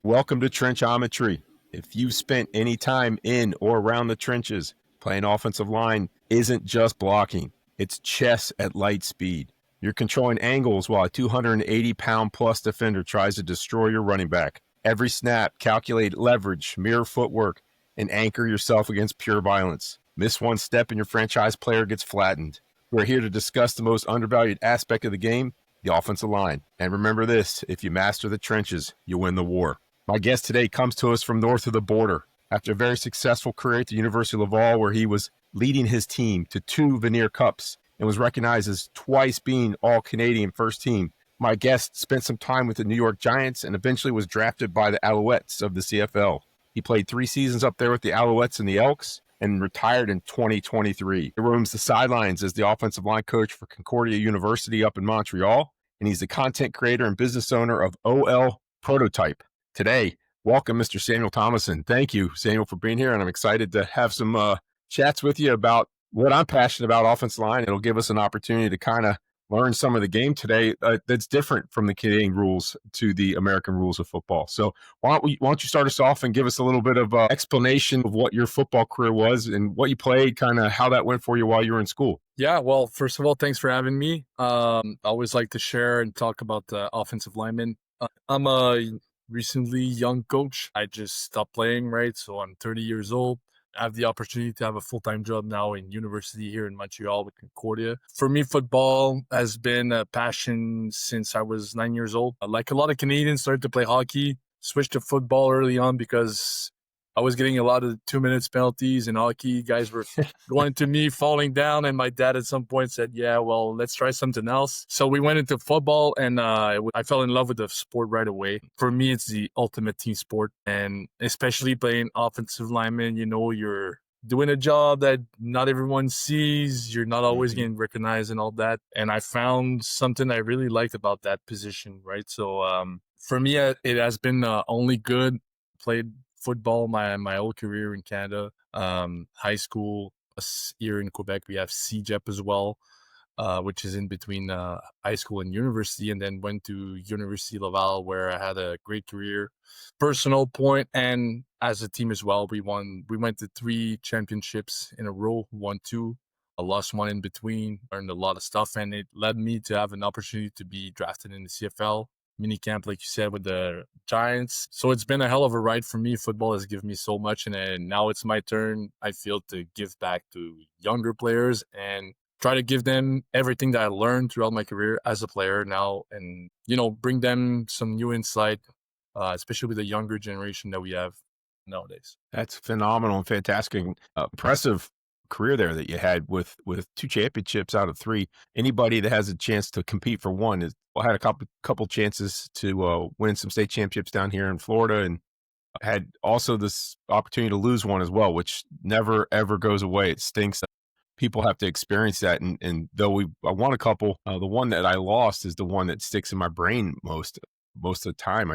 Welcome to Trenchometry. If you've spent any time in or around the trenches, playing offensive line isn't just blocking, it's chess at light speed. You're controlling angles while a 280-pound plus defender tries to destroy your running back. Every snap, calculate leverage, mirror footwork, and anchor yourself against pure violence. Miss one step and your franchise player gets flattened. We're here to discuss the most undervalued aspect of the game, the offensive line. And remember this, if you master the trenches, you win the war. My guest today comes to us from north of the border. After a very successful career at the University of Laval, where he was leading his team to 2 Vanier Cups and was recognized as twice being All-Canadian first team, my guest spent some time with the New York Giants and eventually was drafted by the Alouettes of the CFL. He played 3 seasons up there with the Alouettes and the Elks and retired in 2023. He roams the sidelines as the offensive line coach for Concordia University up in Montreal, and he's the content creator and business owner of OL Prototype. Today, welcome Mr. Samuel Thomassin. Thank you, Samuel, for being here, and I'm excited to have some chats with you about what I'm passionate about, offensive line. It'll give us an opportunity to kind of learn some of the game today that's different from the Canadian rules to the American rules of football. So why don't you start us off and give us a little bit of explanation of what your football career was and what you played, kind of how that went for you while you were in school. Yeah, well, first of all, thanks for having me. I always like to share and talk about the offensive linemen. I'm a recently young coach. I just stopped playing, right? So I'm 30 years old. I have the opportunity to have a full-time job now in university here in Montreal with Concordia. For me, football has been a passion since I was 9 years old. Like a lot of Canadians, started to play hockey, switched to football early on because I was getting a lot of 2 minutes penalties in hockey. Guys were going to me, falling down, and my dad at some point said, yeah, well, let's try something else. So we went into football, and I fell in love with the sport right away. For me, it's the ultimate team sport, and especially playing offensive lineman, you're doing a job that not everyone sees. You're not always getting recognized and all that. And I found something I really liked about that position, right? So for me, it has been only good. Played football my whole career in Canada. High school, here in Quebec, we have CEGEP as well, which is in between high school and university, and then went to University Laval, where I had a great career. Personal point, and as a team as well, we went to 3 championships in a row, won 2. I lost 1 in between, learned a lot of stuff, and it led me to have an opportunity to be drafted in the CFL. Minicamp, like you said, with the Giants. So it's been a hell of a ride for me. Football has given me so much, and now it's my turn, I feel, to give back to younger players and try to give them everything that I learned throughout my career as a player now, and bring them some new insight, especially with the younger generation that we have nowadays. That's phenomenal and fantastic. Impressive career there that you had with 2 championships out of 3. Anybody that has a chance to compete for one had a couple chances to win some state championships down here in Florida, and had also this opportunity to lose one as well, which never ever goes away. It stinks that people have to experience that, and though I won a couple, the one that I lost is the one that sticks in my brain most of the time.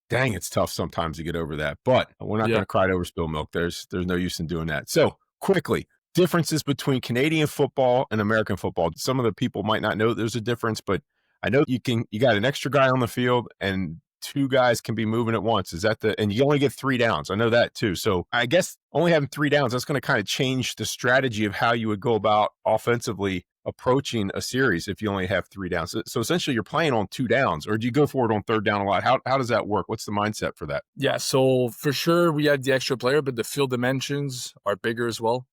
Dang, it's tough sometimes to get over that, but we're not going to cry over spilled milk. There's no use in doing that. So quickly, differences between Canadian football and American football. Some of the people might not know there's a difference, but I know you got an extra guy on the field and 2 guys can be moving at once. And you only get 3 downs. I know that too. So I guess only having 3 downs, that's going to kind of change the strategy of how you would go about offensively approaching a series if you only have 3 downs. So essentially you're playing on 2 downs, or do you go for it on 3rd down a lot? How does that work? What's the mindset for that? Yeah, so for sure we had the extra player, but the field dimensions are bigger as well.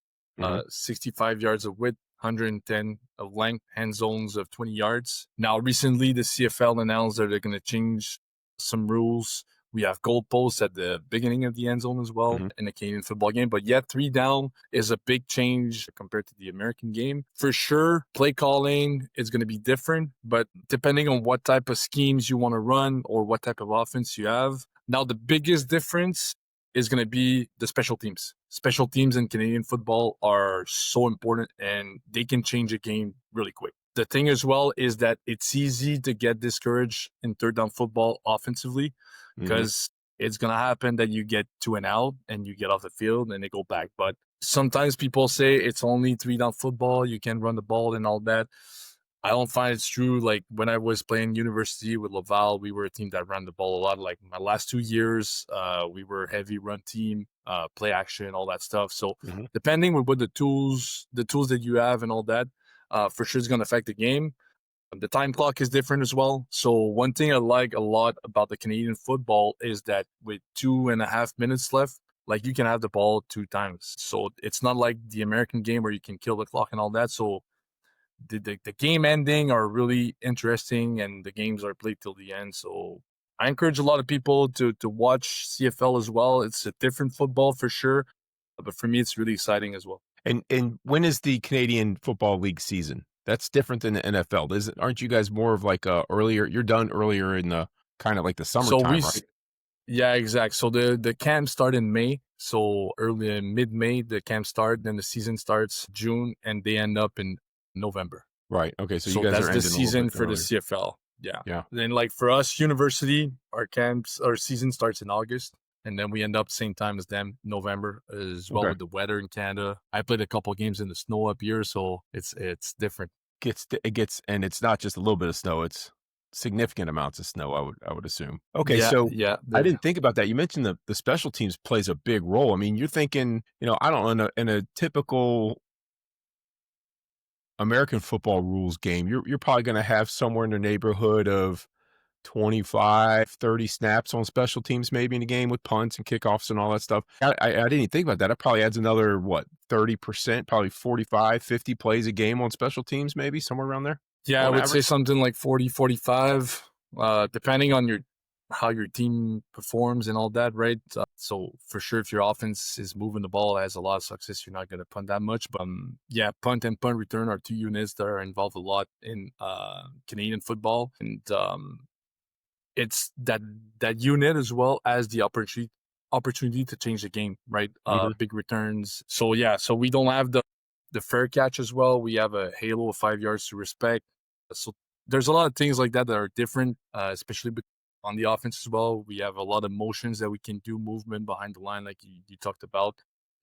65 yards of width, 110 of length, end zones of 20 yards. Now, recently the CFL announced that they're going to change some rules. We have goalposts at the beginning of the end zone as well in the Canadian football game. But yet 3 down is a big change compared to the American game. For sure, play calling is going to be different, but depending on what type of schemes you want to run or what type of offense you have. Now, the biggest difference is going to be the special teams. Special teams in Canadian football are so important, and they can change a game really quick. The thing as well is that it's easy to get discouraged in 3rd down football offensively, because it's going to happen that you get 2 and out and you get off the field and they go back. But sometimes people say it's only 3 down football, you can run the ball and all that. I don't find it's true. Like when I was playing university with Laval, we were a team that ran the ball a lot. Like my last 2 years, we were a heavy run team, play action, all that stuff. So Hmm. depending with what the tools that you have and all that, for sure is going to affect the game. The time clock is different as well. So one thing I like a lot about the Canadian football is that with 2.5 minutes left, like you can have the ball 2 times. So it's not like the American game where you can kill the clock and all that. So the game ending are really interesting and the games are played till the end. So I encourage a lot of people to watch CFL as well. It's a different football for sure, but for me, it's really exciting as well. And when is the Canadian Football League season? That's different than the NFL. Aren't you guys more of like earlier? You're done earlier in the kind of like the So summertime, right? yeah, exact. So the camp start in May. So early mid May, the camp start. Then the season starts June, and they end up in November. Right. Okay. So you So guys are that's the ending a little bit season for the earlier. CFL. Yeah. Yeah. Then like for us, university, our season starts in August. And then we end up same time as them, November, as well Okay. with the weather in Canada. I played a couple games in the snow up here, so it's different. And it's not just a little bit of snow, it's significant amounts of snow, I would assume. Okay, Yeah, so yeah. I didn't think about that. You mentioned the special teams plays a big role. I mean, you're thinking, I don't know, in a typical American football rules game, you're probably going to have somewhere in the neighborhood of 25, 30 snaps on special teams maybe in a game with punts and kickoffs and all that stuff. I didn't even think about that. That probably adds another, what, 30%, probably 45, 50 plays a game on special teams, maybe somewhere around there Yeah, I on would say average. something like 40, 45, depending on how your team performs and all that, right? So for sure, if your offense is moving the ball, has a lot of success, you're not going to punt that much. But yeah, punt and punt return are two units that are involved a lot in Canadian football, and it's that unit as well as the opportunity to change the game, right? Hmm. Big returns. So yeah, so we don't have the fair catch as well. We have a halo of 5 yards to respect. So there's a lot of things like that are different, especially on the offense as well. We have a lot of motions that we can do, movement behind the line, like you talked about.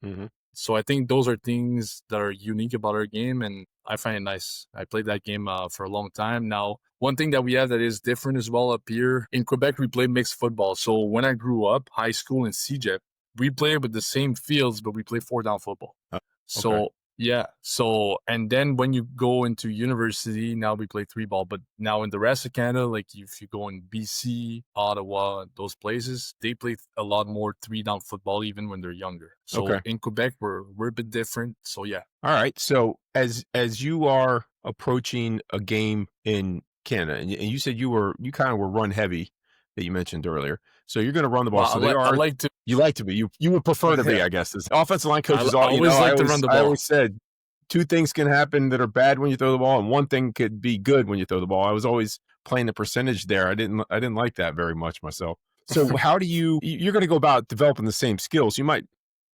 Hmm. So I think those are things that are unique about our game, and I find it nice. I played that game for a long time now. One thing that we have that is different as well up here in Quebec, we play mixed football. So when I grew up, high school and CJEP, we played with the same fields, but we play 4 down football. Okay. So yeah. So and then when you go into university, now we play 3 ball. But now in the rest of Canada, like if you go in BC, Ottawa, those places, they play a lot more 3 down football even when they're younger. So Okay. in Quebec, we're a bit different. So yeah. All right. So as you are approaching a game in Canada, and you said you kind of were run heavy that you mentioned earlier. So you're going to run the ball. Well, So they I are like to. you like to be you would prefer to be, Yeah, I guess. As offensive line I coaches, always I like to run always the I ball. always said two things can happen that are bad when you throw the ball, and one thing could be good when you throw the ball. I was always playing the percentage there. I didn't like that very much myself. So how do you're going to go about developing the same skills?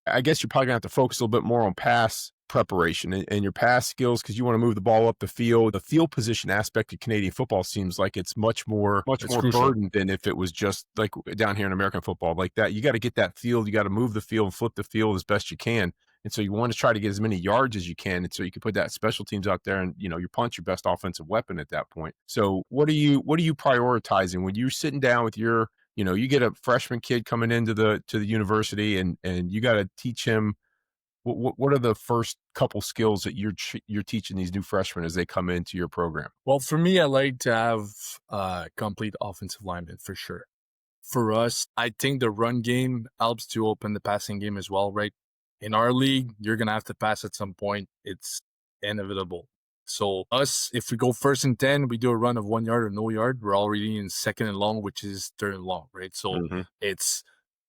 I guess you're probably gonna have to focus a little bit more on pass preparation and your pass skills because you want to move the ball up the field. The field position aspect of Canadian football seems like it's much It's more crucial. burdened than if it was just like down here in American football like that. You got to get that field, you got to move the field and flip the field as best you can. And so you want to try to get as many yards as you can. And so you can put that special teams out there and your punt's your best offensive weapon at that point. So what are you prioritizing when you're sitting down with you get a freshman kid coming into the university and you got to teach him what are the first couple skills that you're teaching these new freshmen as they come into your program? Well, for me, I like to have complete offensive linemen for sure. For us, I think the run game helps to open the passing game as well, right? In our league, you're going to have to pass at some point. It's inevitable. So us, if we go 1st and 10, we do a run of 1 yard or no yard, we're already in 2nd and long, which is 3rd and long, right? So Mm-hmm.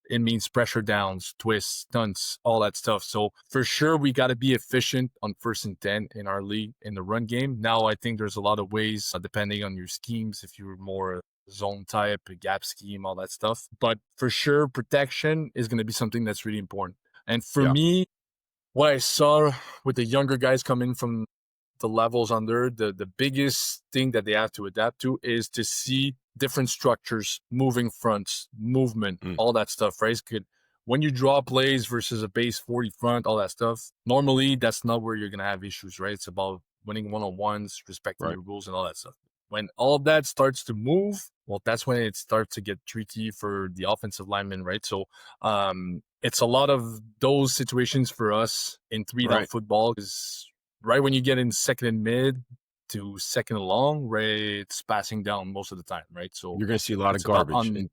it means pressure downs, twists, stunts, all that stuff. So for sure, we got to be efficient on 1st and 10 in our league in the run game. Now, I think there's a lot of ways, depending on your schemes, if you're more zone type, a gap scheme, all that stuff. But for sure, protection is going to be something that's really important. And for Yeah. me, what I saw with the younger guys coming from the levels under, the biggest thing that they have to adapt to is to see different structures, moving fronts, movement, Mm. all that stuff, right? When you draw plays versus a base 40 front, all that stuff, normally that's not where you're going to have issues, right? It's about winning one-on-ones, respecting Right. your rules, and all that stuff. When all of that starts to move, well, that's when it starts to get tricky for the offensive lineman, right? So it's a lot of those situations for us in three-down Right. football is right when you get in second and mid to second and long, right, it's passing down most of the time, right? So You're going to see a lot of it's about garbage.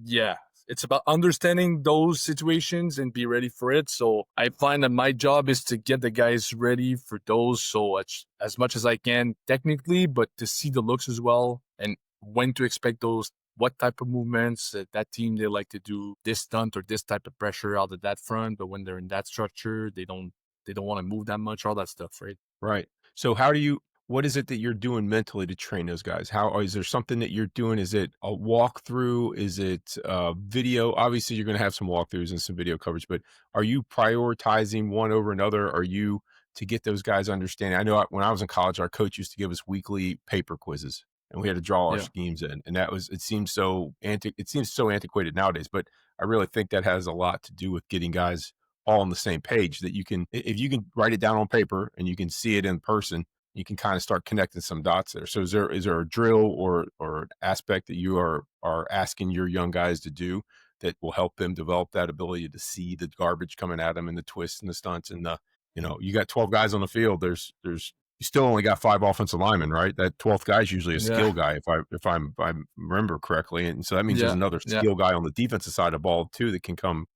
yeah, it's about understanding those situations and be ready for it. So I find that my job is to get the guys ready for those. So as much as I can technically, but to see the looks as well and when to expect those, what type of movements that team they like to do this stunt or this type of pressure out of that front. But when they're in that structure, they don't want to move that much, all that stuff, right? Right. So what is it that you're doing mentally to train those guys? Is there something that you're doing? Is it a walkthrough? Is it video? Obviously, you're going to have some walkthroughs and some video coverage, but are you prioritizing one over another? Are you to get those guys understanding? I know when I was in college, our coach used to give us weekly paper quizzes and we had to draw our Yeah. schemes in. And it seems so antiquated nowadays, but I really think that has a lot to do with getting guys all on the same page that if you can write it down on paper and you can see it in person, you can kind of start connecting some dots there. So is there a drill or an aspect that you are asking your young guys to do that will help them develop that ability to see the garbage coming at them and the twists and the stunts and you got 12 guys on the field. There's you still only got 5 offensive linemen, right? That 12th guy is usually a Yeah. skill guy if I remember correctly. And so that means there's Yeah. another Yeah. skill guy on the defensive side of the ball too that can come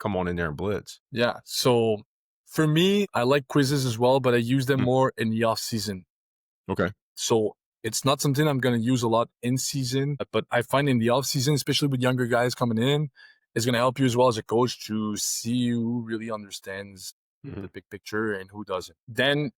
on in there and blitz. Yeah. So for me, I like quizzes as well, but I use them Mm, more in the off season. okay. So it's not something I'm going to use a lot in season, but I find in the off season, especially with younger guys coming in, it's going to help you as well as a coach to see who really understands Mhm. the big picture and who doesn't. Then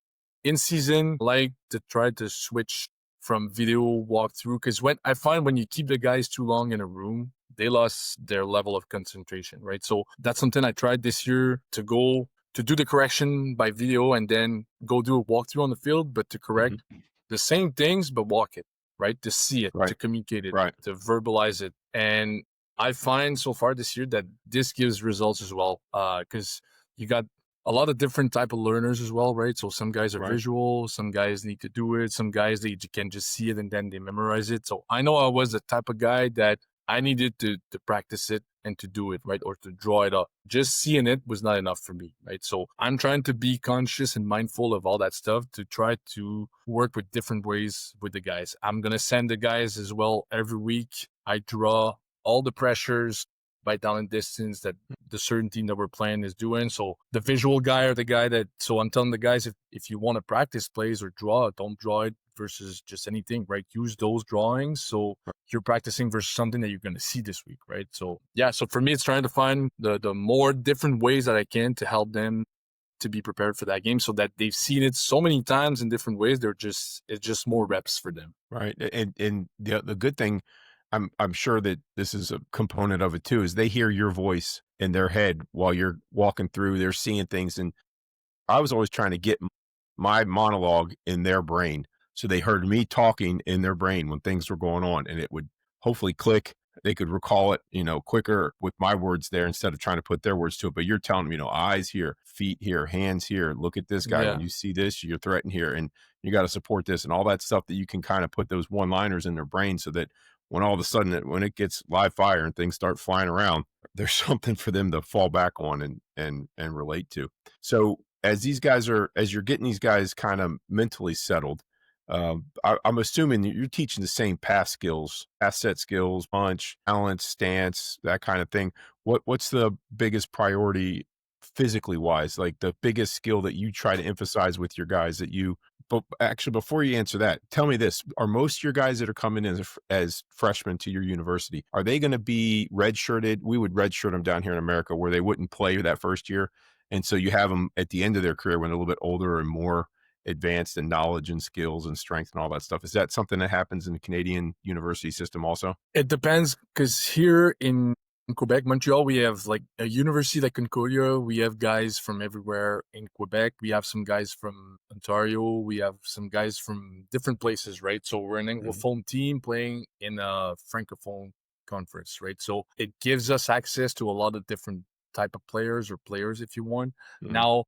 in season, I like to try to switch from video walkthrough because when you keep the guys too long in a room, they lost their level of concentration, right? So that's something I tried this year to do the correction by video and then go do a walkthrough on the field, but to correct Mhm. the same things, but walk it, right? To see it, to Right. communicate it, Right. to verbalize it. And I find so far this year that this gives results as well. Because you got a lot of different type of learners as well, right? So some guys are Right. visual, some guys need to do it, some guys they can just see it and then they memorize it. So I know I was the type of guy that I needed to practice it and to do it, right? Or to draw it up. Just seeing it was not enough for me, right? So I'm trying to be conscious and mindful of all that stuff to try to work with different ways with the guys. I'm going to send the guys as well every week. I draw all the pressures by down and distance that the certain team that we're playing is doing. So the visual guy or the guy so I'm telling the guys, if you want to practice plays or draw it, don't draw it versus just anything, right? Use those drawings. So you're practicing versus something that you're going to see this week, right? So yeah, so for me, it's trying to find the more different ways that I can to help them to be prepared for that game so that they've seen it so many times in different ways. It's just more reps for them. Right. And the good thing, I'm sure that this is a component of it too, is they hear your voice in their head while you're walking through. They're seeing things, and I was always trying to get my monologue in their brain. So they heard me talking in their brain when things were going on, and it would hopefully click. They could recall it, quicker with my words there instead of trying to put their words to it. But you're telling them, eyes here, feet here, hands here. Look at this guy. When Yeah. you see this, you're threatened here, and you got to support this, and all that stuff that you can kind of put those one-liners in their brain, so that when all of a sudden, when it gets live fire and things start flying around, there's something for them to fall back on and relate to. So as you're getting these guys kind of mentally settled, I'm assuming that you're teaching the same pass skills, pass set skills, punch, balance, stance, that kind of thing. What's the biggest priority physically wise? Like the biggest skill that you try to emphasize with your guys but actually, before you answer that, tell me this: are most of your guys that are coming in as freshmen to your university, are they going to be redshirted? We would redshirt them down here in America, where they wouldn't play that first year, and so you have them at the end of their career when they're a little bit older and more advanced in knowledge and skills and strength and all that stuff. Is that something that happens in the Canadian university system also? It depends because here in Quebec, Montreal, we have like a university like Concordia. We have guys from everywhere in Quebec. We have some guys from Ontario. We have some guys from different places, right? So we're an Mhm. Anglophone team playing in a Francophone conference, right? So it gives us access to a lot of different type of players or players if you want. Mhm. Now,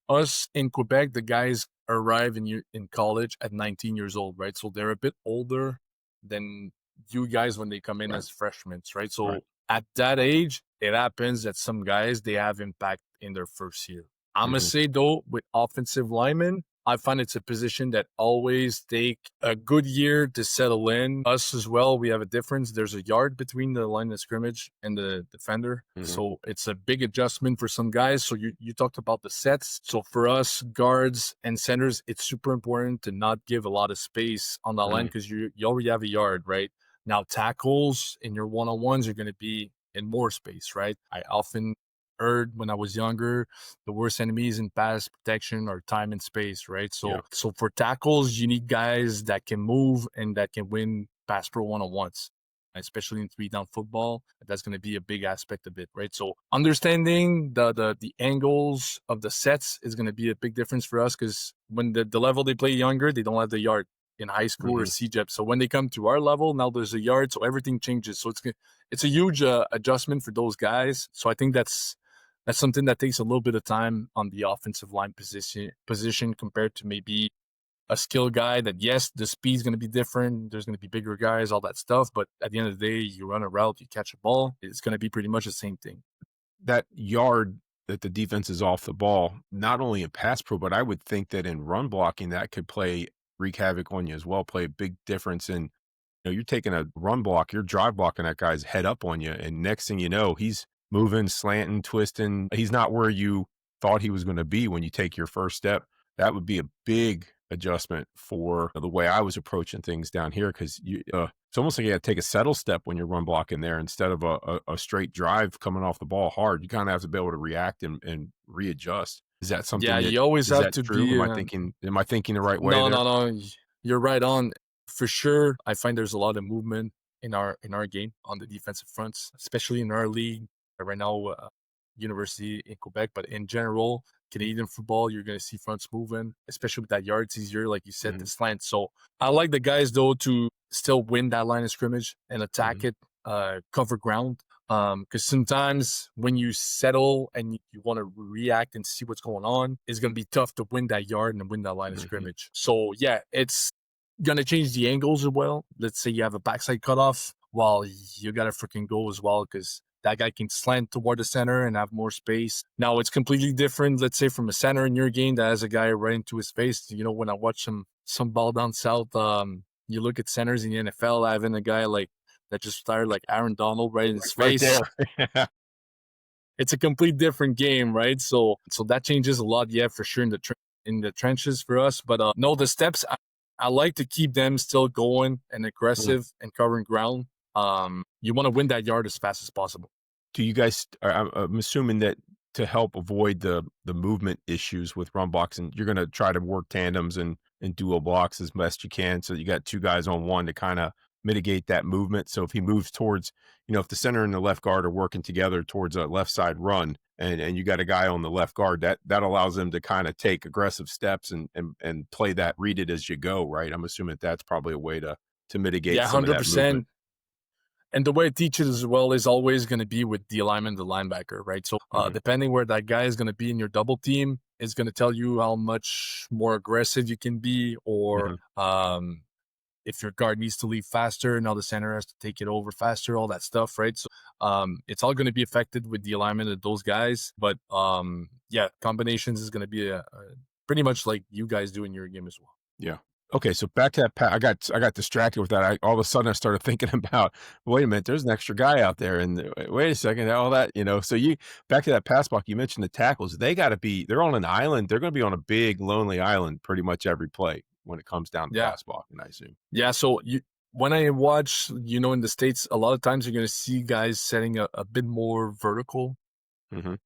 Us in Quebec, the guys arrive in college at 19 years old, right? So they're a bit older than you guys when they come in Right. as freshmen, right? Right. So at that age, it happens that some guys they have impact in their first year. I'm gonna Hmm. say though, with offensive linemen, I find it's a position that always take a good year to settle in. Us as well, we have a difference. There's a yard between the line of scrimmage and the defender. Hmm. So it's a big adjustment for some guys. So you talked about the sets. So for us guards and centers, it's super important to not give a lot of space on the line Hmm. because you already have a yard, right? Now tackles in your one-on-ones are going to be in more space, right? I often heard when I was younger, the worst enemies in pass protection are time and space, right? Yeah. So for tackles, you need guys that can move and that can win pass pro one-on-ones, especially in 3-down football. That's going to be a big aspect of it, right? So understanding the angles of the sets is going to be a big difference for us because when the level they play younger, they don't have the yard in high school or Hmm. CJEP. So when they come to our level, now there's a yard, so everything changes. So it's a huge adjustment for those guys. So I think that's something that takes a little bit of time on the offensive line position compared to maybe a skill guy that, yes, the speed's going to be different. There's going to be bigger guys, all that stuff. But at the end of the day, you run a route, you catch a ball. It's going to be pretty much the same thing. That yard that the defense is off the ball, not only in pass pro, but I would think that in run blocking, that could wreak havoc on you as well, play a big difference in, you're taking a run block, you're drive blocking that guy's head up on you. And next thing you know, he's moving, slanting, twisting. He's not where you thought he was going to be when you take your first step. That would be a big adjustment for the way I was approaching things down here. Cause it's almost like you got to take a settle step when you're run blocking there instead of a straight drive coming off the ball hard. You kind of have to be able to react and readjust. Is that Yeah, something you always is have that to true? be. Am I thinking the right way No, there? no, no. You're right on. For sure, I find there's a lot of movement in our game on the defensive fronts, especially in our league right now, university in Quebec. But in general, Canadian football, you're gonna see fronts moving, especially with that yards easier, like you said, Hmm. the slant. So I like the guys though to still win that line of scrimmage and attack Hmm. it, cover ground. Because sometimes when you settle and you want to react and see what's going on, it's gonna be tough to win that yard and win that line of Hmm. scrimmage. So yeah, it's gonna change the angles as well. Let's say you have a backside cutoff, well, you gotta freaking go as well because that guy can slant toward the center and have more space. Now it's completely different. Let's say from a center in your game that has a guy right into his face. When I watch some ball down south, you look at centers in the NFL having a guy like that just retired like Aaron Donald right in his Right face. there. It's a complete different game, right? So that changes a lot, yeah, for sure in the trenches for us. But no, the steps I like to keep them still going and Mm. aggressive and covering ground. You want to win that yard as fast as possible. Do you guys I'm assuming that to help avoid the movement issues with run blocks, and you're gonna try to work tandems and dual blocks as best you can, so you got 2 guys on 1 to kinda mitigate that movement. So if he moves towards, if the center and the left guard are working together towards a left side run and you got a guy on the left guard, that allows them to kinda take aggressive steps and play that read it as you go, right? I'm assuming that's probably a way to mitigate Yeah, some of that movement. 100%. And the way I teach it as well is always going to be with the alignment, the linebacker, right? So Mhm. depending where that guy is going to be in your double team is going to tell you how much more aggressive you can be, or Mhm. if your guard needs to leave faster, now the center has to take it over faster, all that stuff, right? So it's all going to be affected with the alignment of those guys. But yeah, combinations is going to be a pretty much like you guys do in your game as well. Yeah. Okay, so back to that I got distracted with that. All of a sudden I started thinking about, wait a minute, there's an extra guy out there, and wait a second, all that, So you back to that pass block, you mentioned the tackles. They're on an island. They're going to be on a big lonely island pretty much every play when it comes down to Yeah. pass blocking, I assume. Yeah, so when I watch, in the States, a lot of times you're going to see guys setting a bit more vertical. Mhm.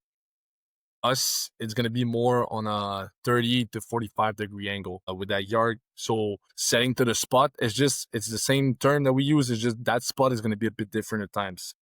Us, it's going to be more on a 30 to 45-degree angle with that yard. So setting to the spot, it's the same term that we use. It's just that spot is going to be a bit different at times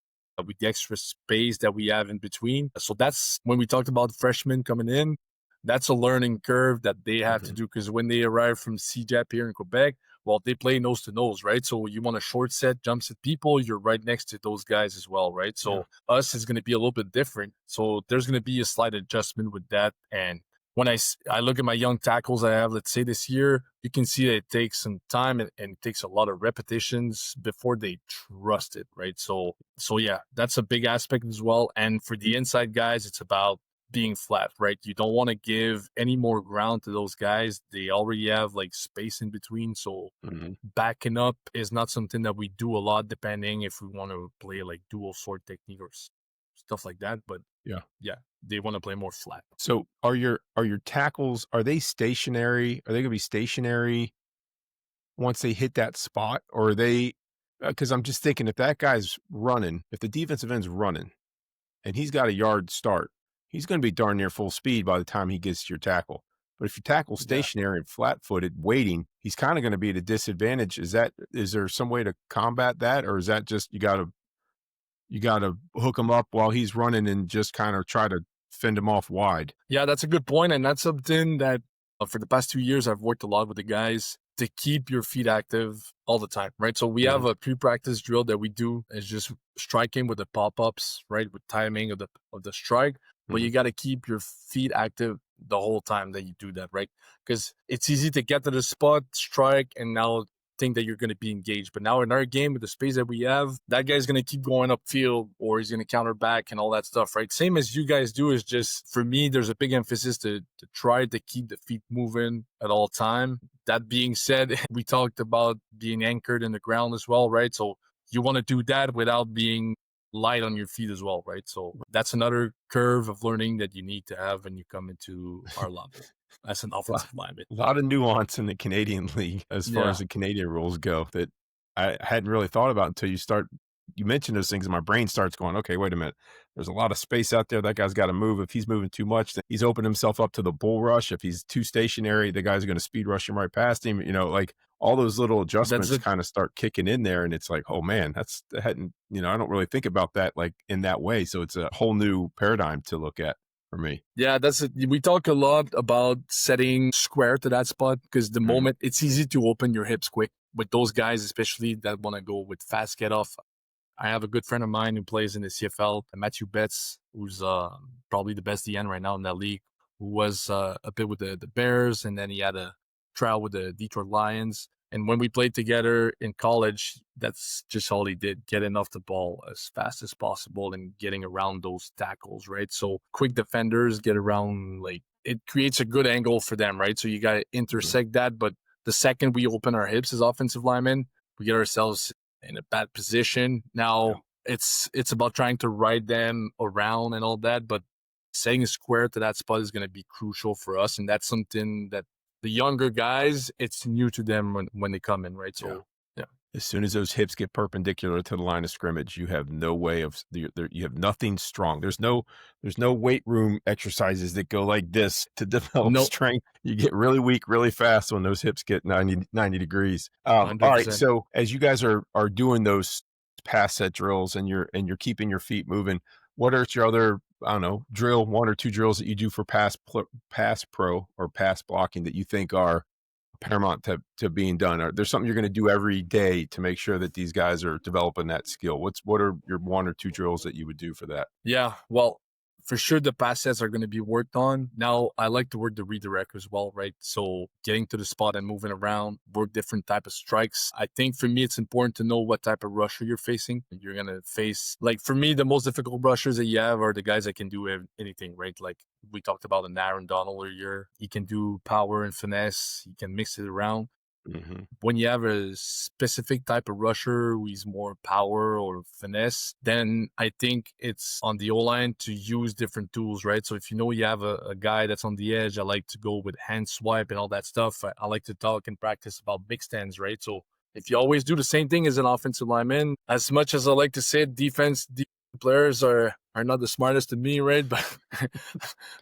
with the extra space that we have in between. So that's when we talked about freshmen coming in. That's a learning curve that they have to Mhm. do because when they arrive from CJEP here in Quebec, well, they play nose to nose, right? So you want a short set, jumps at people, you're right next to those guys as well, right? Yeah. So us is going to be a little bit different. So there's going to be a slight adjustment with that. And when I look at my young tackles I have, let's say this year, you can see that it takes some time and it takes a lot of repetitions before they trust it, right? So yeah, that's a big aspect as well. And for the inside guys, it's about being flat, right? You don't want to give any more ground to those guys. They already have like space in between. So Hmm. backing up is not something that we do a lot, depending if we want to play like dual sword technique or stuff like that. But Yeah. yeah, they want to play more flat. So are your tackles, are they stationary? Are they gonna be stationary once they hit that spot? Or are they, because I'm just thinking if that guy's running, if the defensive end's running and he's got a yard start, he's gonna be darn near full speed by the time he gets to your tackle. But if you tackle Yeah. stationary and flat footed waiting, he's kind of going to be at a disadvantage. Is there some way to combat that? Or is that just you gotta hook him up while he's running and just kind of try to fend him off wide? Yeah, that's a good point, and that's something that for the past 2 years I've worked a lot with the guys to keep your feet active all the time, right? So we have Mhm, a pre-practice drill that we do. It's just striking with the pop-ups, right, with timing of the strike. But mhm. you got to keep your feet active the whole time that you do that, right? Because it's easy to get to the spot, strike, and now think that you're going to be engaged. But now in our game, with the space that we have, that guy's going to keep going upfield or he's going to counter back and all that stuff, right? Same as you guys do, is just for me, there's a big emphasis to try to keep the feet moving at all time. That being said, we talked about being anchored in the ground as well, right? So you want to do that without being light on your feet as well, right? So that's another curve of learning that you need to have when you come into our level as an Lot offensive lineman. lot of nuance in the Canadian league as far as Yeah. the Canadian rules go that I hadn't really thought about until you mentioned those things and my brain starts going, "Okay, wait a minute. There's a lot of space out there. That guy's gotta move. If he's moving too much, then he's opened himself up to the bull rush. If he's too stationary, the guy's gonna speed rush him right past him." Like, all those little That's adjustments it. kinda start kicking in there, and it's like, "Oh, man, I hadn't," I don't really think about that, like, in that way, so it's a whole new paradigm to look at for me. Yeah, that's it. We talk a lot about setting square to that spot because the Mhm. moment it's easy to open your hips quick with those guys, especially that want to go with fast get off. I have a good friend of mine who plays in the CFL, Matthew Betts, who's probably the best DN right now in that league, who was a bit with the Bears, and then he had a trial with the Detroit Lions. And when we played together in college, that's just all he did, getting off the ball as fast as possible and getting around those tackles, right? So quick defenders get around, like it creates a good angle for them, right? So you got to Mhm. intersect that. But the second we open our hips as offensive linemen, we get ourselves in a bad position. Yeah. Now it's about trying to ride them around and all that, but setting a square to that spot is going to be crucial for us, and that's something that the younger guys, it's new to them when they come in, right? Yeah. So yeah, As soon as those hips get perpendicular to the line of scrimmage, you have no way of you have nothing strong. There's no weight room exercises that go like this to develop no, strength. You get really weak really fast when those hips get 90 degrees. All hundred right, percent. so as you guys are doing those pass set drills and you're keeping your feet moving, what are your other, I don't know, one or two drills that you do for pass pro or pass blocking that you think are paramount to being done? Or there's something you're going to do every day to make sure that these guys are developing that skill? What are your one or two drills that you would do for that? Yeah, well, for sure the pass sets are going to be worked on. Now, I like to work the redirect as well, right? So getting to the spot and moving around, work different type of strikes. I think for me, it's important to know what type of rusher you're facing. You're going to face, like for me, the most difficult rushers that you have are the guys that can do anything, right? Like we talked about an Aaron Donald earlier. He can do power and finesse. He can mix it around. Hmm. When you have a specific type of rusher who is more power or finesse, then I think it's on the O line to use different tools, right? So if you know you have a guy that's on the edge, I like to go with hand swipe and all that stuff. I like to talk and practice about big stands, right? So if you always do the same thing as an offensive lineman, as much as I like to say defense players are not the smartest to me, right? But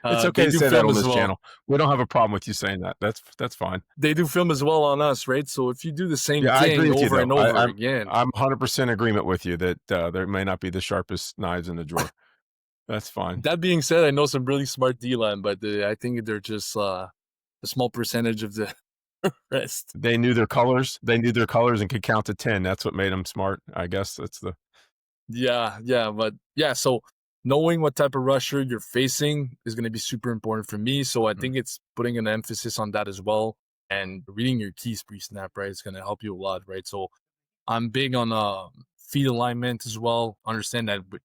It's okay they to do say that film on as this well. channel. We don't have a problem with you saying that. That's fine. They do film as well on us, right? So if you do the same Yeah, I agree thing with you over though. and over again, I'm 100% agreement with you that there may not be the sharpest knives in the drawer. That's fine. that being said, I know some really smart D-line, but I think they're just a small percentage of the rest. They knew their colors. They knew their colors and could count to 10. That's what made them smart. I guess that's the. Yeah, but yeah. So knowing what type of rusher you're facing is going to be super important for me. So I Mhm. think it's putting an emphasis on that as well. And reading your keys pre-snap, right? It's going to help you a lot, right? So I'm big on feet alignment as well. Understand that with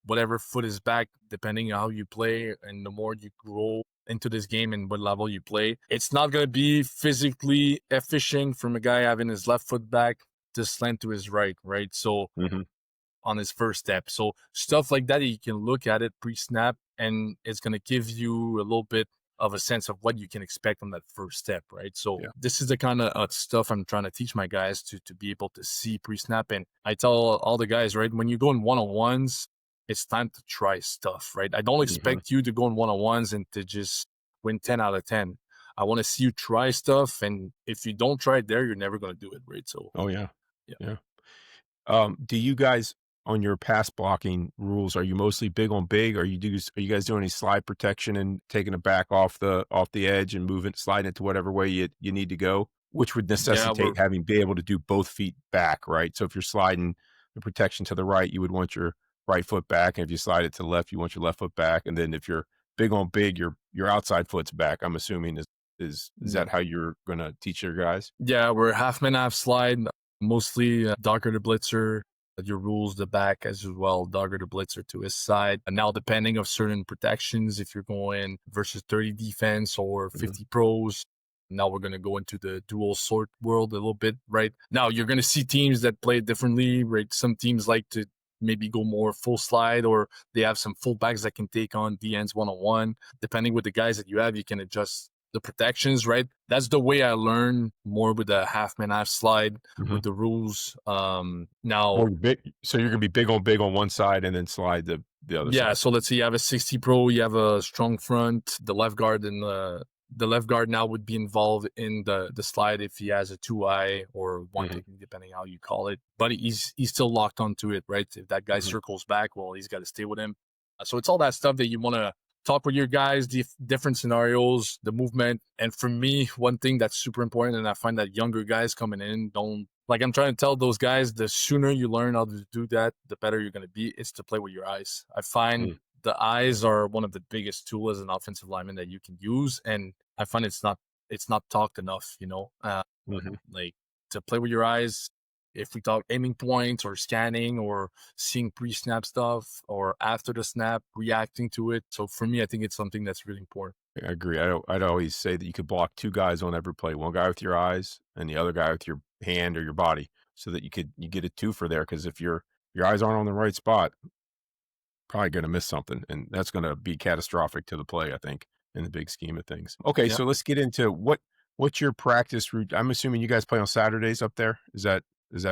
whatever foot is back, depending on how you play, and the more you grow into this game and what level you play, it's not going to be physically efficient from a guy having his left foot back to slant to his right, right? So Mhm. on his first step. So stuff like that, you can look at it pre-snap, and it's going to give you a little bit of a sense of what you can expect on that first step, right? So Yeah. this is the kind of stuff I'm trying to teach my guys to be able to see pre-snap. And I tell all the guys, right, when you go in one-on-ones, it's time to try stuff, right? I don't Mhm. expect you to go in one-on-ones and to just win 10 out of 10. I want to see you try stuff, and if you don't try it there, you're never going to do it, right? So Oh, yeah. yeah. Yeah. Do you guys on your pass blocking rules, are you mostly big on big? Are you guys doing any slide protection and taking it back off the edge and moving sliding it to whatever way you need to go, which would Yeah, we're necessitate having be able to do both feet back, right? So if you're sliding the protection to the right, you would want your right foot back, and if you slide it to the left, you want your left foot back, and then if you're big on big, your outside foot's back. I'm assuming is yeah. that how you're gonna teach your guys? Yeah, we're half man, half slide, mostly dogger to blitzer. Your rules the back as well, dogger to blitzer to his side. And now, depending of certain protections, if you're going versus 30 defense or Mhm. 50 pros, now we're going to go into the dual sort world a little bit, right? Now, you're going to see teams that play differently, right? Some teams like to maybe go more full slide, or they have some fullbacks that can take on D ends one-on-one. Depending with the guys that you have, you can adjust the protections, right? That's the way I learn more with the half man, half slide Mhm. with the rules. Now, Or so you're gonna be big on one side and then slide the other yeah. side. So let's say you have a 60 pro, you have a strong front, the left guard, and the left guard now would be involved in the slide if he has a 2-eye or one Mhm. technique, depending how you call it. But he's still locked onto it, right? If that guy Mhm. circles back, well, he's got to stay with him. So it's all that stuff that you want to talk with your guys, the different scenarios, the movement. And for me, one thing that's super important, and I find that younger guys coming in don't like. I'm trying to tell those guys, the sooner you learn how to do that, the better you're going to be. Is to play with your eyes. I find Mm. the eyes are one of the biggest tools as an offensive lineman that you can use, and I find it's not talked enough. Mhm. Like, to play with your eyes. If we talk aiming points or scanning or seeing pre-snap stuff or after the snap, reacting to it. So for me, I think it's something that's really important. I agree. I'd always say that you could block 2 guys on every play, 1 guy with your eyes and the other guy with your hand or your body so that you get a 2 for there. Because if your eyes aren't on the right spot, probably gonna miss something, and that's gonna be catastrophic to the play, I think, in the big scheme of things. Okay, Yeah. so let's get into what's your practice route. I'm assuming you guys play on Saturdays up there? Is that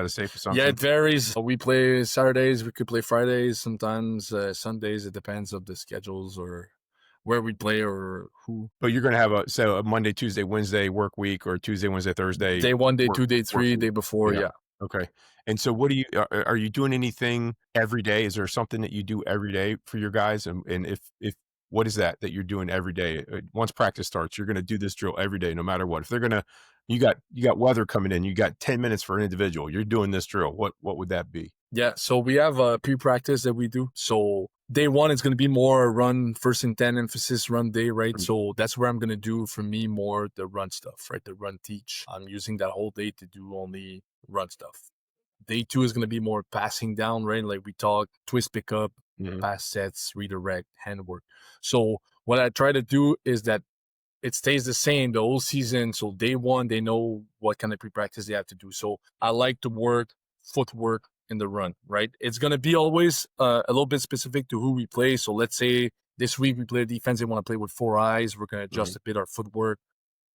a safe Yeah, assumption? it varies. We play Saturdays, we could play Fridays, sometimes Sundays. It depends of the schedules or where we play or who. But you're gonna have a Monday, Tuesday, Wednesday work week or Tuesday, Wednesday, Thursday Day one, day work two, day work three, week. day before. Yeah. Yeah. Okay. And so what do you are you doing anything every day? Is there something that you do every day for your guys? And if what is that you're doing every day? Once practice starts, you're gonna do this drill every day, no matter what. If they're gonna you got weather coming in, you got 10 minutes for an individual, you're doing this drill. What would that be? Yeah, so we have a pre-practice that we do. So day one is going to be more run, first and 10 emphasis run day, right? Mm. So that's where I'm going to do for me more the run stuff, right? The run teach. I'm using that whole day to do only run stuff. Day two is going to be more passing down, right? Like we talk twist pickup, Mhm. pass sets, redirect, handwork. So what I try to do is that it stays the same the whole season. So day one, they know what kind of pre-practice they have to do. So I like to work footwork in the run, right? It's going to be always a little bit specific to who we play. So let's say this week we play defense. They want to play with 4 eyes. We're going to adjust Mhm. a bit our footwork,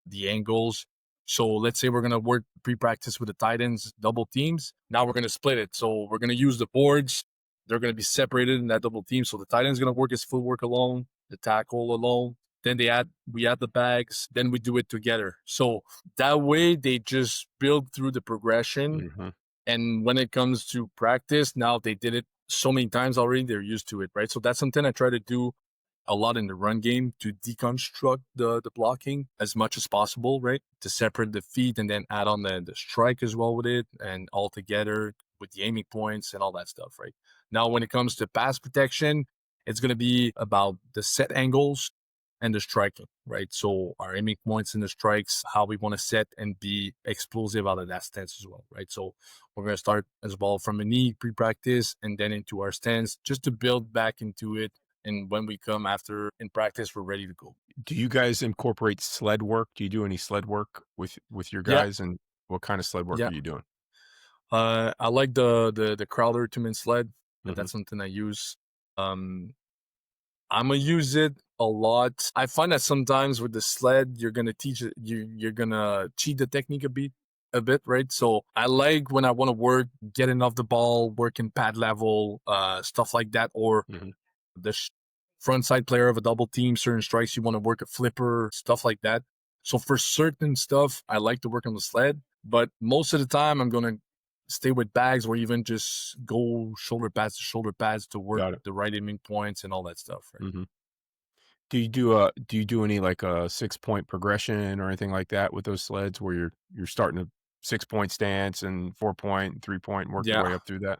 the angles. So let's say we're going to work pre-practice with the tight ends, double teams. Now we're going to split it. So we're going to use the boards. They're going to be separated in that double team. So the tight end is going to work his footwork alone, the tackle alone. Then we add the bags. Then we do it together. So that way they just build through the progression. Mhm. And when it comes to practice, now they did it so many times already, they're used to it, right? So that's something I try to do a lot in the run game to deconstruct the blocking as much as possible, right? To separate the feet and then add on the strike as well with it and all together with the aiming points and all that stuff, right? Now, when it comes to pass protection, It's going to be about the set angles and the striking, right? So our aiming points in the strikes, how we want to set and be explosive out of that stance as well, right? So we're going to start as well from a knee pre-practice and then into our stance just to build back into it. And when we come after in practice, we're ready to go. Do you guys incorporate sled work? Do you do any sled work with your Yeah, guys? And what kind of sled work yeah. are you doing? I like the Crowder 2-man sled. Hmm. That's something I use. Um, I'm gonna use it a lot. I find that sometimes with the sled, you're gonna teach it. You're gonna cheat the technique a bit, right? So I like when I want to work, getting off the ball, working pad level, stuff like that, or Hmm. the front side player of a double team, certain strikes you want to work a flipper, stuff like that. So for certain stuff, I like to work on the sled, but most of the time I'm gonna stay with bags or even just go shoulder pads to work Got it. the right aiming points and all that stuff, right? Hmm. Do you do any like a 6 point progression or anything like that with those sleds where you're starting a 6 point stance and 4 point and 3 point and work your way Yeah. up through that?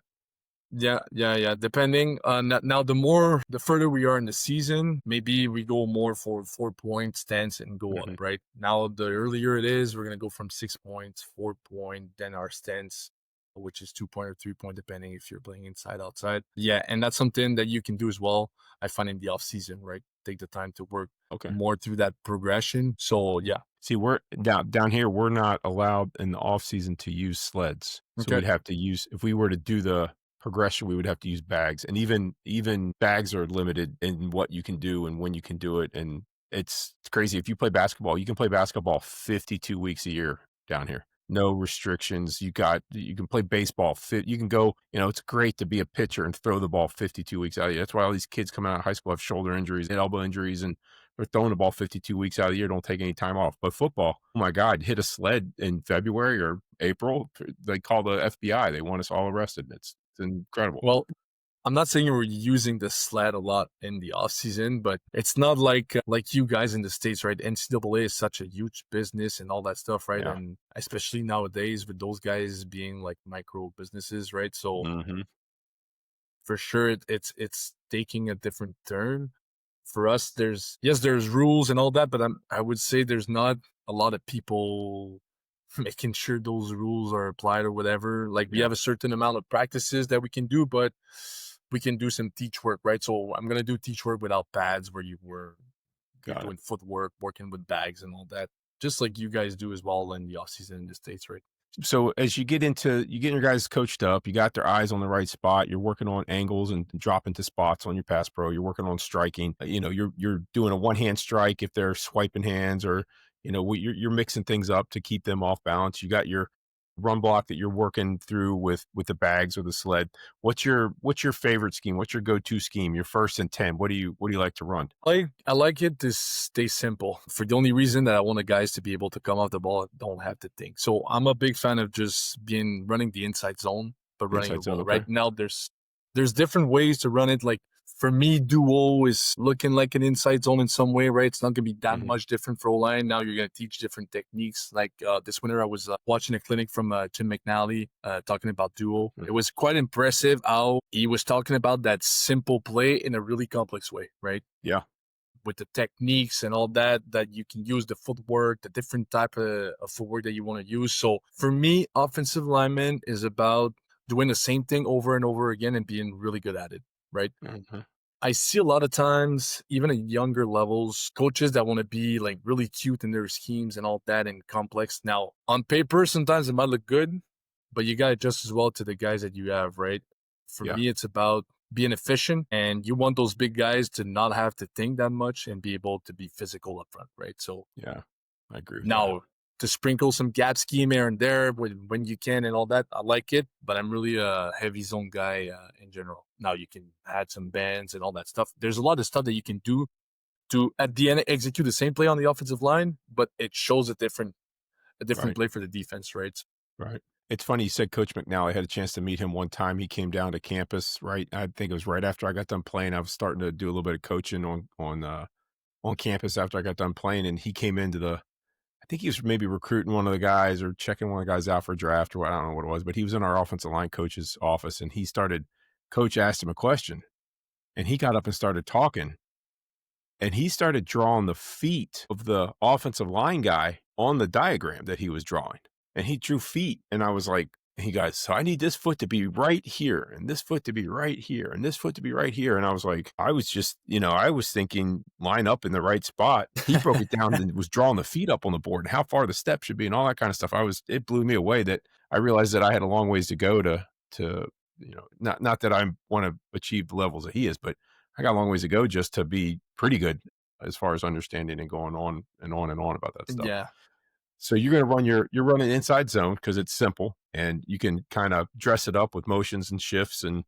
Yeah. Depending on now, the further we are in the season, maybe we go more for 4 point stance and go up, Hmm. right? Now, the earlier it is, we're gonna go from 6 points, 4 point, then our stance, which is 2 point or 3 point, depending if you're playing inside, outside. Yeah, and that's something that you can do as well. I find in the off season, right? Take the time to work Okay. more through that progression. So yeah. See, we're down here, we're not allowed in the off season to use sleds. So Okay. we'd have to use if we were to do the progression, we would have to use bags. And even bags are limited in what you can do and when you can do it. And it's crazy. If you play basketball, you can play basketball 52 weeks a year down here. No restrictions. You can play baseball fit. You can go, it's great to be a pitcher and throw the ball 52 weeks out of you. That's why all these kids coming out of high school have shoulder injuries and elbow injuries, and they're throwing the ball 52 weeks out of the year, don't take any time off. But football, oh my God, hit a sled in February or April. They call the FBI. They want us all arrested. It's incredible. Well, I'm not saying we're using the sled a lot in the off season, but it's not like you guys in the States, right? NCAA is such a huge business and all that stuff, right? Yeah. And especially nowadays with those guys being like micro businesses, right? So Hmm. for sure, it's taking a different turn. For us, there's rules and all that, but I would say there's not a lot of people making sure those rules are applied or whatever. Like we Yeah. have a certain amount of practices that we can do, but we can do some teach work, right? So I'm gonna do teach work without pads, where you're Got it. doing footwork, working with bags and all that, just like you guys do as well in the off season in the States, right? So as you get your guys coached up, you got their eyes on the right spot. You're working on angles and dropping to spots on your pass pro. You're working on striking. You're doing a one hand strike if they're swiping hands, or you're mixing things up to keep them off balance. You got your run block that you're working through with the bags or the sled. What's your favorite scheme? What's your go to scheme? Your first and 10. What do you like to run? I like it to stay simple for the only reason that I want the guys to be able to come off the ball and don't have to think. So I'm a big fan of just running the inside zone, but running the Inside zone. ball. Okay. Right now, there's different ways to run it. Like for me, duo is looking like an inside zone in some way, right? It's not gonna be that Hmm. much different for O-line. Now you're gonna teach different techniques. Like this winter, I was watching a clinic from Jim McNally talking about duo. It was quite impressive how he was talking about that simple play in a really complex way, right? Yeah. With the techniques and all that you can use, the footwork, the different type of footwork that you want to use. So for me, offensive lineman is about doing the same thing over and over again and being really good at it, right? Hmm. I see a lot of times, even at younger levels, coaches that want to be like really cute in their schemes and all that and complex. Now, on paper, sometimes it might look good, but you got to adjust as well to the guys that you have, right? For Yeah. me, it's about being efficient, and you want those big guys to not have to think that much and be able to be physical up front, right? So Yeah. I agree with that. now, to sprinkle some gap scheme here and there when you can and all that, I like it, but I'm really a heavy zone guy in general. Now you can add some bands and all that stuff. There's a lot of stuff that you can do to at the end execute the same play on the offensive line, but it shows a different Right. play for the defense, right? Right. It's funny you said Coach McNally. I had a chance to meet him one time. He came down to campus, right? I think it was right after I got done playing. I was starting to do a little bit of coaching on campus after I got done playing, and he came into the. I think he was maybe recruiting one of the guys or checking one of the guys out for a draft, or I don't know what it was, but he was in our offensive line coach's office, and he started. Coach asked him a question, and he got up and started talking, and he started drawing the feet of the offensive line guy on the diagram that he was drawing. And he drew feet. And I was like, he goes, so I need this foot to be right here, and this foot to be right here, and this foot to be right here. And I was like, I was just, I was thinking line up in the right spot. He broke it down and was drawing the feet up on the board and how far the step should be and all that kind of stuff. It blew me away that I realized that I had a long ways to go to, not that I want to achieve the levels that he is, but I got a long ways to go just to be pretty good as far as understanding and going on and on and on about that stuff. Yeah. So you're going to run you're running inside zone because it's simple and you can kind of dress it up with motions and shifts and,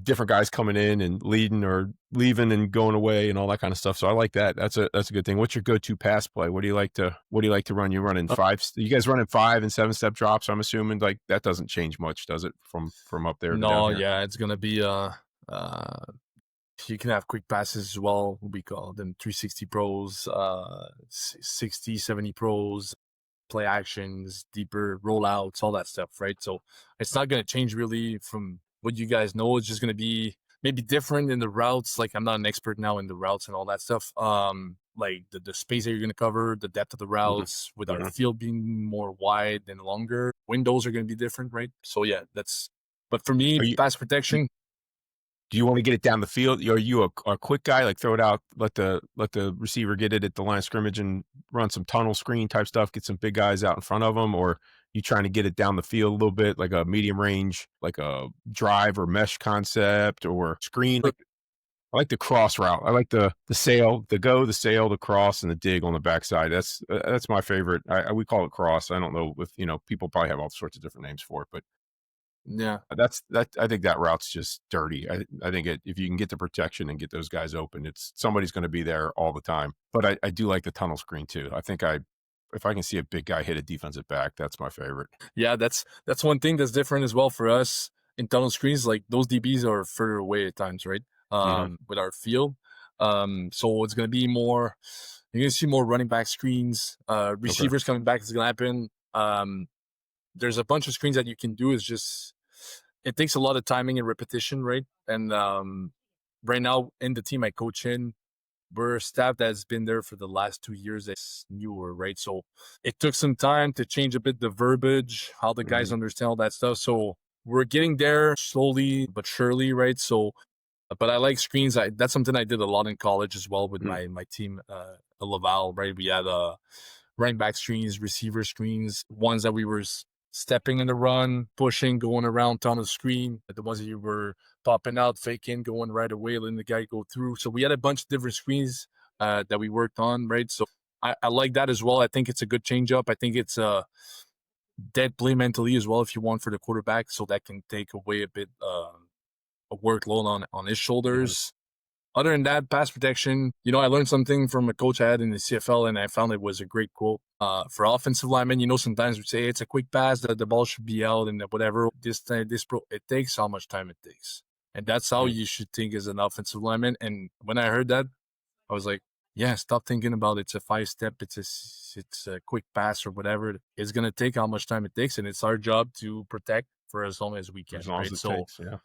different guys coming in and leading or leaving and going away and all that kind of stuff. So I like that. That's a good thing. What's your go-to pass play? What do you like to run? You running you guys running 5 and 7-step drops? I'm assuming like that doesn't change much, does it? From up there to down here? Yeah, it's gonna be you can have quick passes as well. We call them 360 pros, 60, 70 pros, play actions, deeper rollouts, all that stuff, right? So it's not going to change really from what you guys know. It's just going to be maybe different in the routes. Like I'm not an expert now in the routes and all that stuff. Like the space that you're going to cover, the depth of the routes, with our field being more wide and longer, windows are going to be different, right? So yeah, but for me, pass protection. Do you want to get it down the field? Are you a quick guy, like throw it out, let the receiver get it at the line of scrimmage and run some tunnel screen type stuff, get some big guys out in front of them? Or you trying to get it down the field a little bit, like a medium range, like a drive or mesh concept or screen? I like the cross route. I like the sail, the sail, the cross, and the dig on the backside. That's my favorite. We call it cross. I don't know if, people probably have all sorts of different names for it, but yeah, I think that route's just dirty. I think if you can get the protection and get those guys open, somebody's going to be there all the time. But I do like the tunnel screen too. I think if I can see a big guy hit a defensive back, that's my favorite. Yeah, that's one thing that's different as well for us in tunnel screens. Like those DBs are further away at times, right? With our field. So it's going to be more, you're going to see more running back screens, receivers coming back is going to happen. There's a bunch of screens that you can do. It's just, it takes a lot of timing and repetition, right? And right now in the team I coach in, we're a staff that's been there for the last 2 years. It's newer, right? So it took some time to change a bit the verbiage, how the guys understand all that stuff. So we're getting there slowly but surely, right? So, but I like screens. That's something I did a lot in college as well with my team, Laval, right? We had running back screens, receiver screens, ones that we were stepping in the run, pushing, going around on the screen, the ones that you were popping out, faking, going right away, letting the guy go through. So we had a bunch of different screens that we worked on, right? So I like that as well. I think it's a good change up. I think it's a dead play mentally as well if you want for the quarterback, so that can take away a bit of workload on his shoulders. Other than that, pass protection, I learned something from a coach I had in the CFL, and I found it was a great quote. For offensive linemen, sometimes we say it's a quick pass, that the ball should be out and whatever. It takes how much time it takes. And that's how you should think as an offensive lineman. And when I heard that, I was like, yeah, stop thinking about it's a 5-step, it's a quick pass or whatever. It's going to take how much time it takes, and it's our job to protect for as long as we can. As long as it takes, yeah.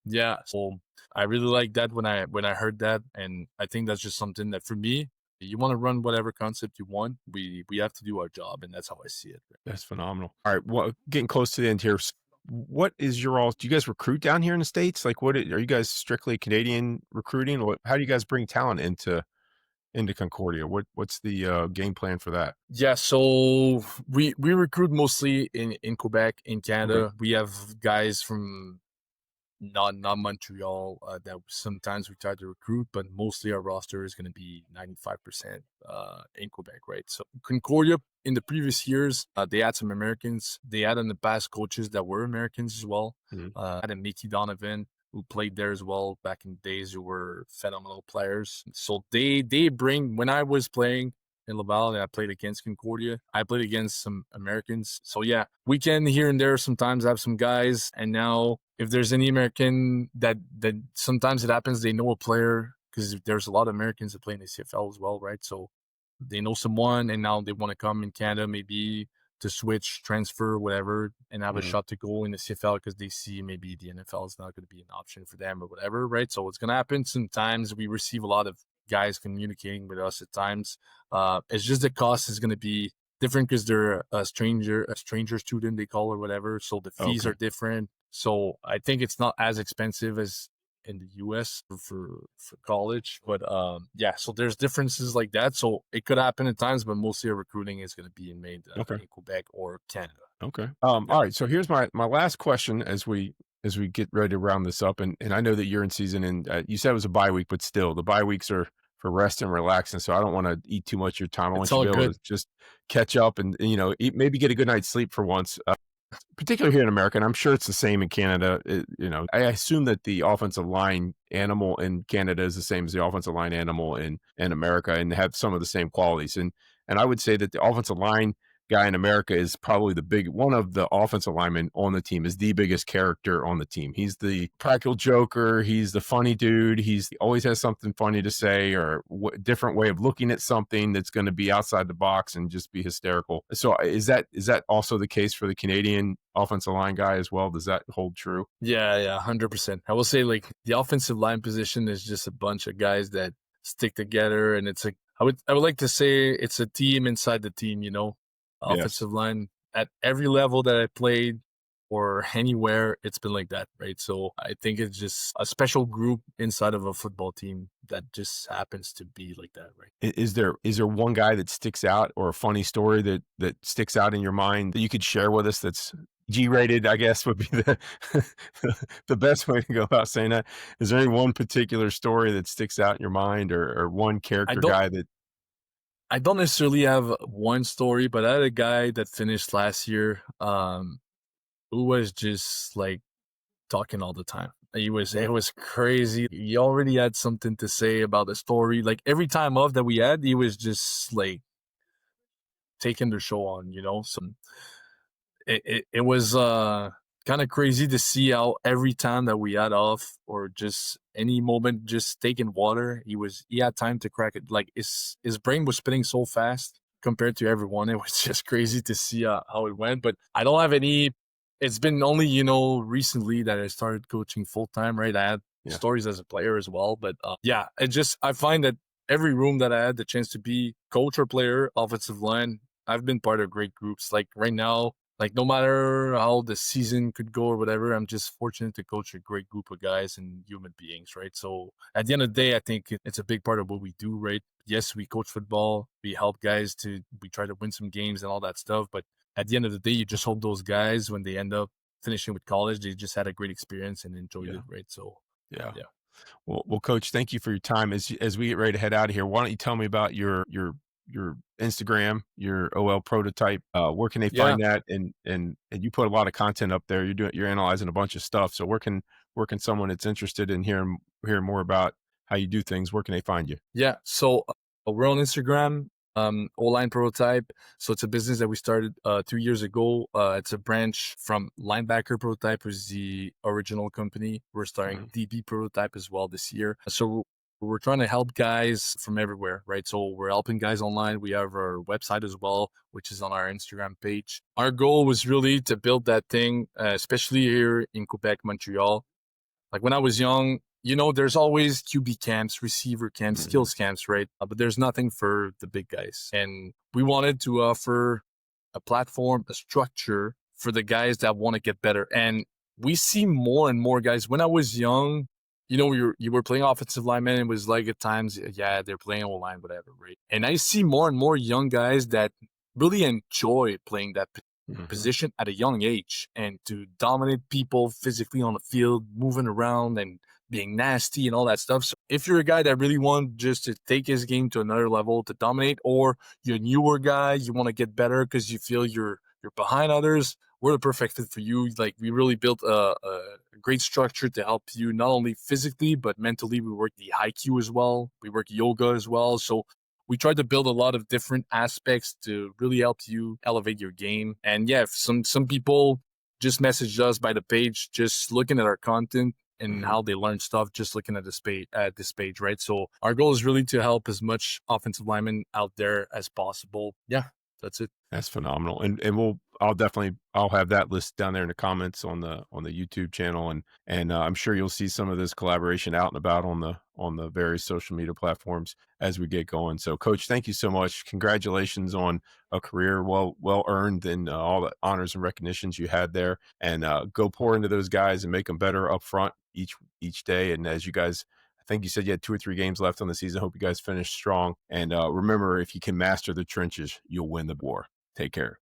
Yeah, so I really like that when I heard that, and I think that's just something that for me, you want to run whatever concept you want, we have to do our job, and that's how I see it. That's phenomenal. All right, well, getting close to the end here. What is do you guys recruit down here in the States? Like, are you guys strictly Canadian recruiting? How do you guys bring talent into Concordia? What's the game plan for that? Yeah, so we recruit mostly in Quebec, in Canada. Okay. We have guys from not Montreal that sometimes we try to recruit, but mostly our roster is going to be 95% in Quebec, right? So Concordia in the previous years, they had some Americans. They had in the past coaches that were Americans as well. Had a Mickey Donovan who played there as well back in the days, who were phenomenal players. So they bring, when I was playing in Laval and I played against Concordia, I played against some Americans. So yeah, we can here and there sometimes have some guys. And now if there's any American that sometimes it happens, they know a player, because there's a lot of Americans that play in the CFL as well, right? So they know someone and now they want to come in Canada maybe to switch, transfer, whatever, and have a Mhm. shot to go in the CFL because they see maybe the NFL is not going to be an option for them or whatever, right? So it's going to happen. Sometimes we receive a lot of guys communicating with us at times. It's just the cost is going to be different because they're a stranger student they call or whatever. So the fees Okay. are different. So I think it's not as expensive as in the US for college. But yeah, so there's differences like that. So it could happen at times, but mostly our recruiting is going to be made Okay. in Quebec or Canada. Okay. Yeah. All right. So here's my last question as we get ready to round this up, and I know that you're in season, and you said it was a bye week, but still, the bye weeks are for rest and relaxing. So I don't want to eat too much of your time. I It's want you to all be able good. to just catch up and maybe get a good night's sleep for once. Particularly here in America, and I'm sure it's the same in Canada. I assume that the offensive line animal in Canada is the same as the offensive line animal in America, and have some of the same qualities. And I would say that the offensive line guy in America is probably one of the offensive linemen on the team is the biggest character on the team. He's the practical joker. He's the funny dude. He always has something funny to say or different way of looking at something that's going to be outside the box and just be hysterical. So is that also the case for the Canadian offensive line guy as well? Does that hold true? Yeah, 100%. I will say like the offensive line position is just a bunch of guys that stick together, and it's like I would like to say it's a team inside the team. Yes. Offensive line at every level that I played or anywhere, it's been like that, right? So I think it's just a special group inside of a football team that just happens to be like that, right? Is there one guy that sticks out or a funny story that sticks out in your mind that you could share with us that's G-rated, I guess, would be the the best way to go about saying that. Is there any one particular story that sticks out in your mind or one I character don't guy that I don't necessarily have one story, but I had a guy that finished last year, who was just like talking all the time. yeah. It was crazy. He already had something to say about the story. Like every time off that we had, he was just like taking the show on. So it was kind of crazy to see how every time that we had off or just any moment just taking water, he had time to crack it. Like his brain was spinning so fast compared to everyone. It was just crazy to see how it went. But I don't have any. It's been only recently that I started coaching full time. Right, I had Yeah. stories as a player as well. But yeah, I find that every room that I had the chance to be coach or player, offensive line, I've been part of great groups. Like right now, like no matter how the season could go or whatever, I'm just fortunate to coach a great group of guys and human beings, right? So at the end of the day, I think it's a big part of what we do, right? Yes, we coach football, we help guys we try to win some games and all that stuff. But at the end of the day, you just hope those guys, when they end up finishing with college, they just had a great experience and enjoyed Yeah. it, right? So Yeah. yeah. Well, Coach, thank you for your time. As we get ready to head out of here, why don't you tell me about your Instagram, your OL prototype? Where can they Yeah. find that? And you put a lot of content up there. You're analyzing a bunch of stuff. So where can someone that's interested in hearing more about how you do things, where can they find you? Yeah. So we're on Instagram, O-line Prototype. So it's a business that we started 2 years ago. It's a branch from Linebacker Prototype, which is the original company. We're starting Mhm. DB Prototype as well this year. So we're trying to help guys from everywhere, right? So we're helping guys online. We have our website as well, which is on our Instagram page. Our goal was really to build that thing, especially here in Quebec, Montreal. Like when I was young, there's always QB camps, receiver camps, Mhm. skills camps, right? But there's nothing for the big guys. And we wanted to offer a platform, a structure for the guys that want to get better. And we see more and more guys. When I was young, you were playing offensive lineman. It was like at times, yeah, they're playing O-line, whatever, right? And I see more and more young guys that really enjoy playing that Mhm. position at a young age and to dominate people physically on the field, moving around and being nasty and all that stuff. So if you're a guy that really wants just to take his game to another level to dominate, or you're a newer guy, you want to get better because you feel you're behind others, we're the perfect fit for you. Like we really built a great structure to help you not only physically but mentally. We work the IQ as well. We work yoga as well. So we tried to build a lot of different aspects to really help you elevate your game. And yeah, some people just messaged us by the page, just looking at our content and Mhm. how they learn stuff, just looking at this page, right? So our goal is really to help as much offensive linemen out there as possible. Yeah, That's it. That's phenomenal. And I'll have that list down there in the comments on the YouTube channel, and I'm sure you'll see some of this collaboration out and about on the various social media platforms as we get going. So, Coach, thank you so much. Congratulations on a career well earned, and all the honors and recognitions you had there. And go pour into those guys and make them better up front each day. And as you guys, I think you said you had 2 or 3 games left on the season. Hope you guys finish strong. And remember, if you can master the trenches, you'll win the war. Take care.